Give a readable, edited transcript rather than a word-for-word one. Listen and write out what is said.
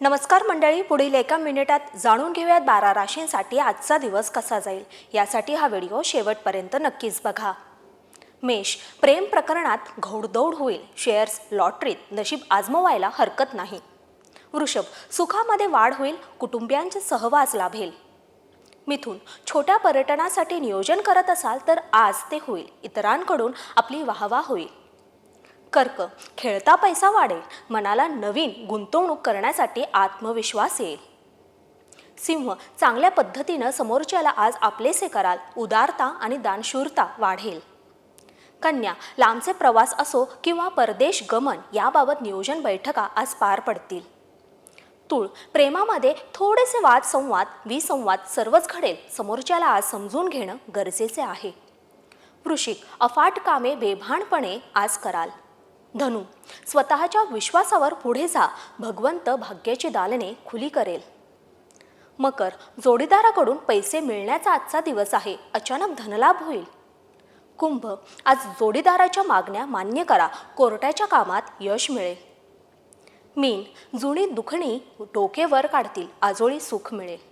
नमस्कार मंडळी, पुढील एका मिनिटात जाणून घेऊयात 12 राशींसाठी आजचा दिवस कसा जाईल। यासाठी हा व्हिडिओ शेवटपर्यंत नक्कीच बघा। मेष, प्रेम प्रकरणात घोडदौड होईल। शेअर्स, लॉटरीत नशीब आजमावायला हरकत नाही। वृषभ, सुखामध्ये वाढ होईल। कुटुंबियांचे सहवास लाभेल। मिथुन, छोट्या पर्यटनासाठी नियोजन करत असाल तर आज ते होईल। इतरांकडून आपली वाहवा होईल। कर्क, खेळता पैसा वाढेल। मनाला नवीन गुंतवणूक करण्यासाठी आत्मविश्वास येईल। सिंह, चांगल्या पद्धतीने समोरच्याला आज आपलेसे कराल। उदारता आणि दानशूरता वाढेल। कन्या, लांबचे प्रवास असो किंवा परदेश गमन याबाबत नियोजन बैठका आज पार पडतील। तुळ, प्रेमामध्ये थोडेसे वादसंवाद विसंवाद सर्वच घडेल। समोरच्याला आज समजून घेणं गरजेचे आहे। वृश्चिक, अफाट कामे बेभानपणे आज कराल। धनु, स्वतःच्या विश्वासावर पुढे जा। भगवंत भाग्याची दालने खुली करेल। मकर, जोडीदाराकडून पैसे मिळण्याचा आजचा दिवस आहे। अचानक धनलाभ होईल। कुंभ, आज जोडीदाराच्या मागण्या मान्य करा। कोर्टाच्या कामात यश मिळेल। मीन, जुनी दुखणी डोके वर काढतील। आजोळी सुख मिळेल।